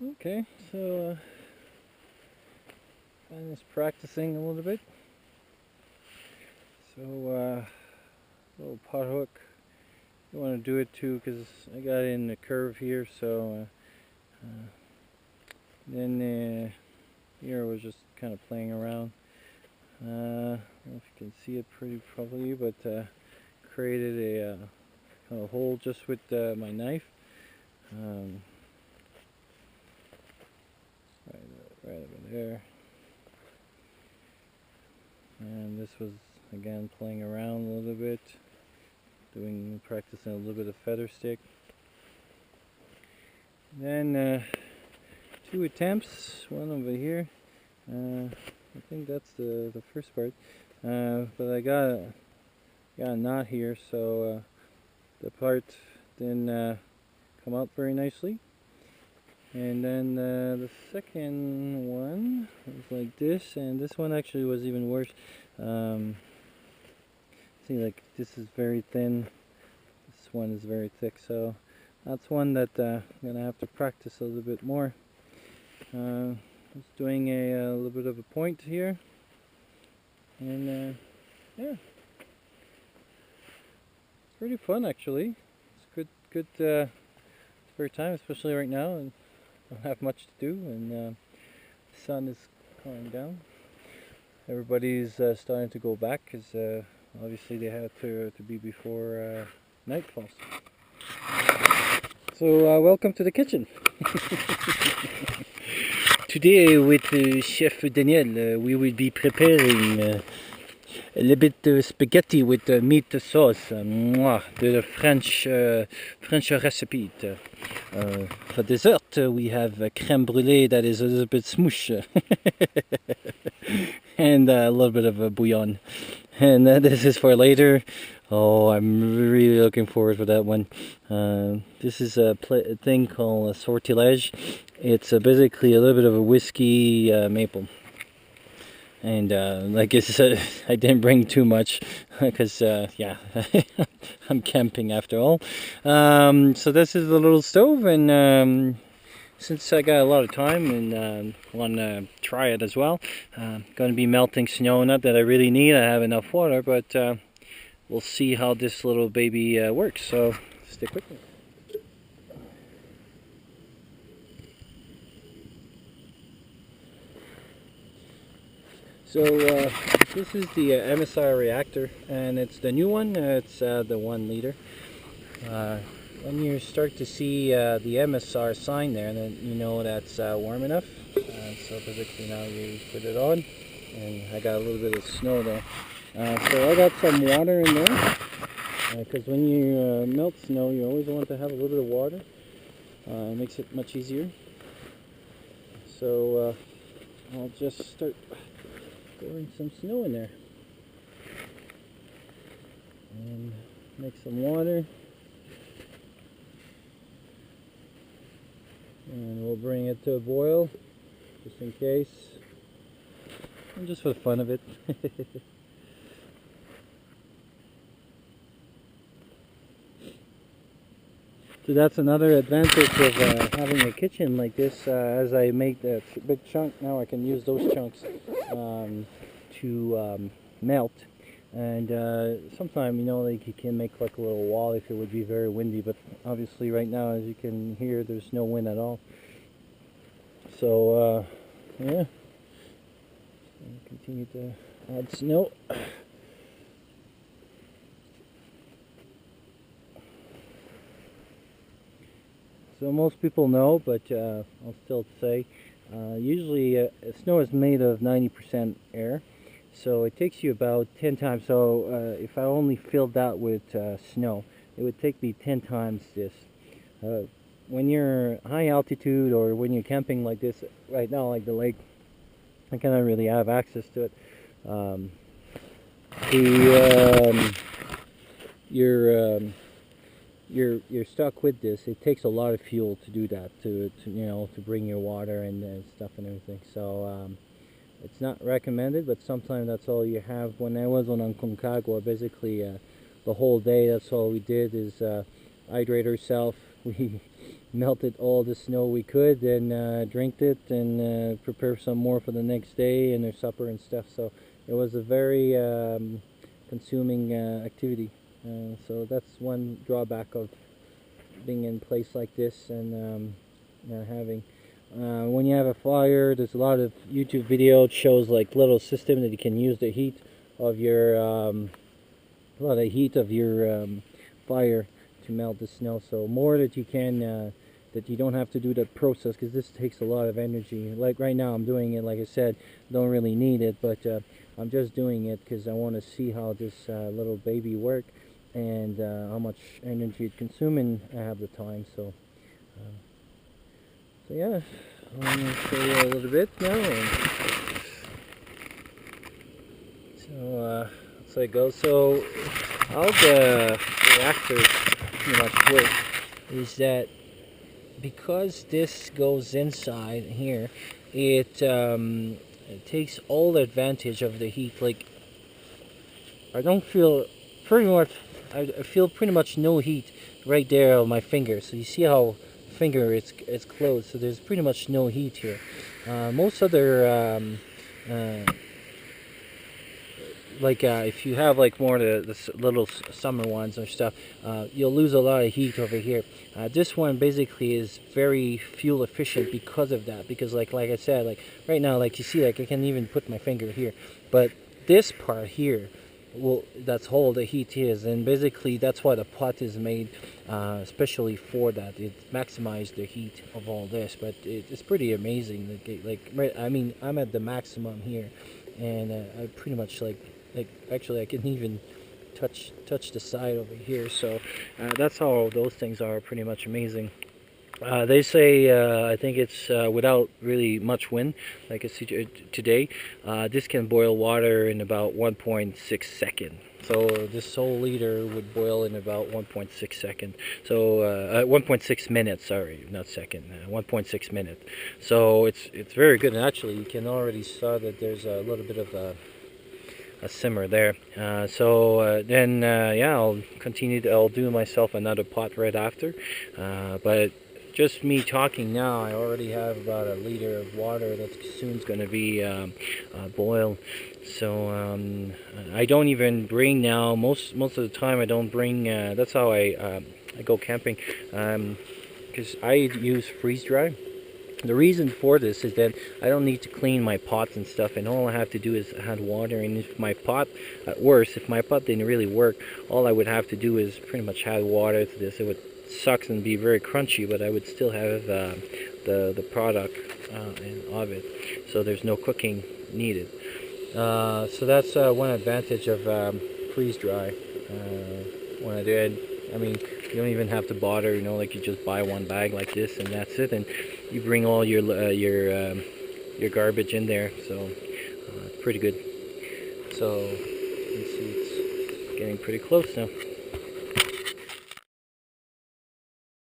Okay, so I'm just practicing a little bit. So little pot hook. You want to do it too because I got it in the curve here. So then here I was just kind of playing around. I don't know if you can see it pretty probably, but created a kind of hole just with my knife. Um, right over there. And this was again playing around a little bit, practicing a little bit of feather stick. Then two attempts, one over here. I think that's the first part. But I got a knot here, so the part didn't come out very nicely. And then the second one was like this, and this one actually was even worse. See, like this is very thin, this one is very thick, so that's one that I'm gonna have to practice a little bit more. Just doing a little bit of a point here, and yeah, it's pretty fun actually. It's good spare time, especially right now, and I don't have much to do, and the sun is going down. Everybody's starting to go back because obviously they have to be before night falls. So welcome to the kitchen. Today with Chef Daniel we will be preparing a little bit spaghetti with meat sauce, the French recipe. For dessert we have crème brûlée that is a little bit smoosh and a little bit of a bouillon. And this is for later. Oh, I'm really looking forward for that one. This is a thing called a sortilège. It's basically a little bit of a whiskey maple. And like I said, I didn't bring too much because, yeah, I'm camping after all. So this is the little stove, and since I got a lot of time and want to try it as well, going to be melting snow. Not that I really need, I have enough water, but we'll see how this little baby works, so stick with me. So this is the MSI reactor, and it's the new one. It's the 1 liter. When you start to see the MSR sign there, then you know that's warm enough. So basically now you put it on, and I got a little bit of snow there. So I got some water in there, because when you melt snow, you always want to have a little bit of water. It makes it much easier. So I'll just start pouring some snow in there, and make some water. And we'll bring it to a boil, just in case, and just for the fun of it. So that's another advantage of having a kitchen like this. As I make the big chunk, now I can use those chunks to melt. And sometimes, like you can make like a little wall if it would be very windy, but obviously right now, as you can hear, there's no wind at all. So yeah, continue to add snow. So most people know, but I'll still say, usually snow is made of 90% air, so it takes you about 10 times. So if I only filled that with snow, it would take me 10 times this. When you're high altitude or when you're camping like this right now, like the lake, I cannot really have access to it. The you're stuck with this. It takes a lot of fuel to do that, to bring your water and stuff and everything. So it's not recommended, but sometimes that's all you have. When I was on Aconcagua, basically the whole day, that's all we did is hydrate ourselves. We melted all the snow we could, and drank it, and prepare some more for the next day and their supper and stuff. So it was a very consuming activity. So that's one drawback of being in a place like this, and having when you have a fire, there's a lot of YouTube video. It shows like little system that you can use the heat of your fire to melt the snow. So more that you can, that you don't have to do that process, because this takes a lot of energy. Like right now I'm doing it, like I said, don't really need it, but I'm just doing it because I want to see how this little baby work, and how much energy it consumes, and I have the time. So yeah, I'm going to show you a little bit now. So that's how it goes. So how the reactors pretty much work is that because this goes inside here, it takes all the advantage of the heat. Like, I don't feel pretty much, I feel pretty much no heat right there on my finger. So you see how finger it's closed, so there's pretty much no heat here. Most other if you have like more the little summer ones or stuff, you'll lose a lot of heat over here. This one basically is very fuel efficient because of that, because like I said, like right now, like you see, like I can even put my finger here, but this part here, well, that's all the heat is, and basically that's why the pot is made especially for that. It maximizes the heat of all this, but it's pretty amazing. I mean, I'm at the maximum here, and I pretty much like actually I can even touch the side over here. So that's how those things are pretty much amazing. They say, I think it's without really much wind, like I see today, this can boil water in about 1.6 seconds. So this whole liter would boil in about 1.6 seconds. So 1.6 minutes, sorry, not second, 1.6 minutes. So it's very good, and actually you can already start that there's a little bit of a simmer there. Then yeah, I'll continue. I'll do myself another pot right after, but just me talking now, I already have about a liter of water that soon's going to be boiled. So I don't even bring now. Most of the time I don't bring. That's how I go camping, because I use freeze dry. The reason for this is that I don't need to clean my pots and stuff, and all I have to do is add water. And if my pot, at worst, if my pot didn't really work, all I would have to do is pretty much add water to this. It would suck and be very crunchy, but I would still have the product of it, so there's no cooking needed. So that's one advantage of freeze dry. When I do it, I mean, you don't even have to bother, you know, like you just buy one bag like this and that's it, and you bring all your garbage in there. So it's pretty good. So you can see it's getting pretty close now.